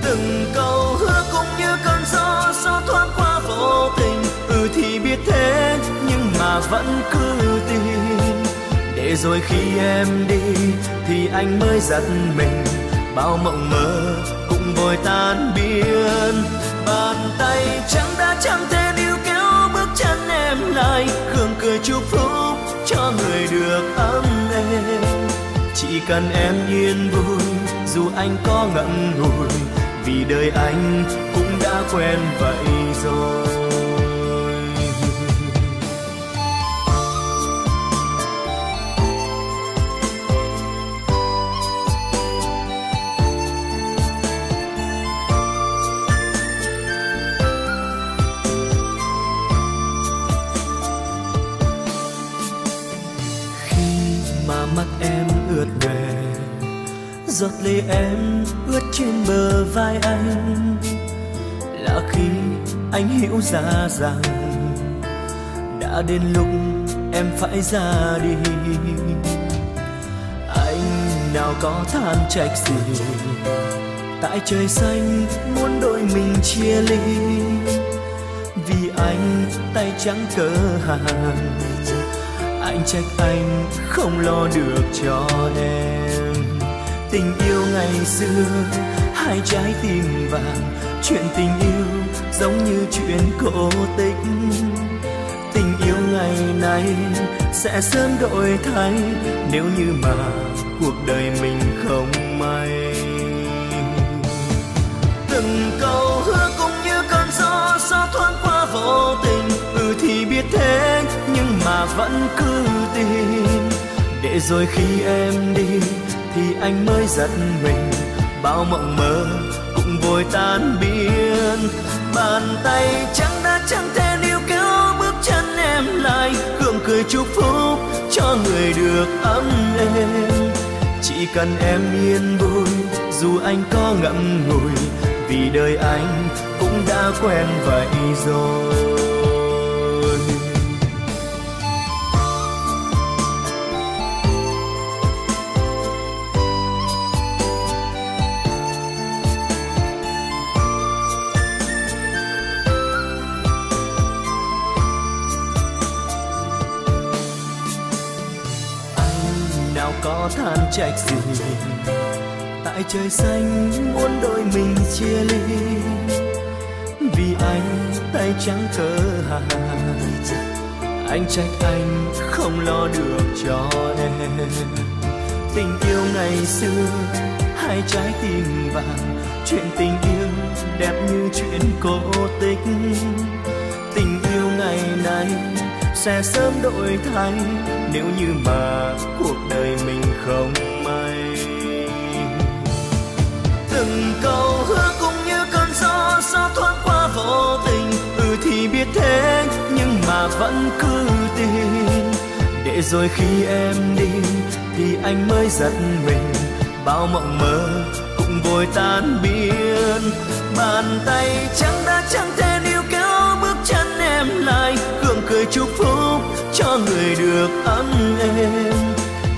Từng câu hứa cũng như cơn gió thoáng qua vô tình. Thì biết thế nhưng mà vẫn cứ tin. Để rồi khi em đi thì anh mới giật mình. Bao mộng mơ cũng vội tan biến. Bàn tay trắng đã chẳng thể níu kéo bước chân em lại. Gượng cười chúc phúc cho người được ấm êm. Chỉ cần em yên vui dù anh có ngậm ngùi. Vì đời anh cũng đã quen vậy rồi. Mắt em ướt về, giọt lệ em ướt trên bờ vai anh. Là khi anh hiểu ra rằng đã đến lúc em phải ra đi. Anh nào có than trách gì, tại trời xanh muốn đôi mình chia ly. Vì anh tay trắng cỡ hàng, anh trách anh không lo được cho em. Tình yêu ngày xưa hai trái tim vàng. Chuyện tình yêu giống như chuyện cổ tích. Tình yêu ngày nay sẽ sớm đổi thay. Nếu như mà cuộc đời mình không may. Từng câu hứa cũng như cơn gió thoáng qua vô tình. Thì biết thế nhưng mà vẫn cứ tin. Để rồi khi em đi thì anh mới giật mình. Bao mộng mơ cũng vội tan biến. Bàn tay trắng đã chẳng thể níu kéo bước chân em lại. Gượng cười chúc phúc cho người được ấm êm. Chỉ cần em yên vui dù anh có ngậm ngùi. Vì đời anh cũng đã quen vậy rồi. Có than trách gì, tại trời xanh muốn đôi mình chia ly. Vì anh tay trắng cỡ hàng, anh trách anh không lo được cho em. Tình yêu ngày xưa hai trái tim vàng. Chuyện tình yêu đẹp như chuyện cổ tích. Tình yêu ngày nay sẽ sớm đổi thay. Nếu như mà cuộc đời mình không may. Từng câu hứa cũng như cơn gió thoáng qua vô tình. Thì biết thế nhưng mà vẫn cứ tin. Để rồi khi em đi thì anh mới giật mình. Bao mộng mơ cũng vội tan biến. Bàn tay trắng đã chẳng thể níu kéo bước chân em lại. Gượng cười chúc phúc cho người được ấm êm.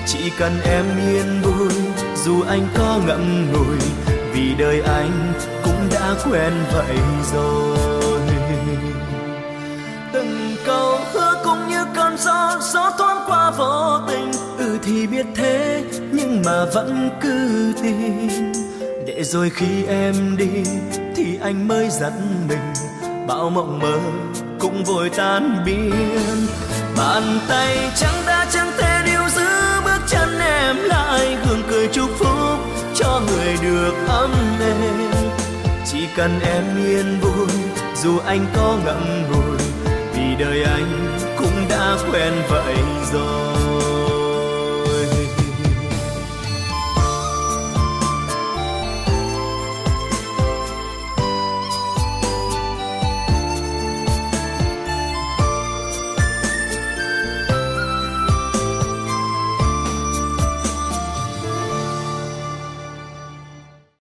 Chỉ cần em yên vui dù anh có ngậm ngùi. Vì đời anh cũng đã quen vậy rồi. Từng câu hứa cũng như cơn gió thoáng qua vô tình. Thì biết thế nhưng mà vẫn cứ tin. Để rồi khi em đi thì anh mới giật mình. Bao mộng mơ cũng vội tan biến. Bàn tay trắng đã chẳng thể níu giữ bước chân em lại. Gượng cười chúc phúc cho người được ấm êm. Chỉ cần em yên vui dù anh có ngậm ngùi. Vì đời anh cũng đã quen vậy rồi.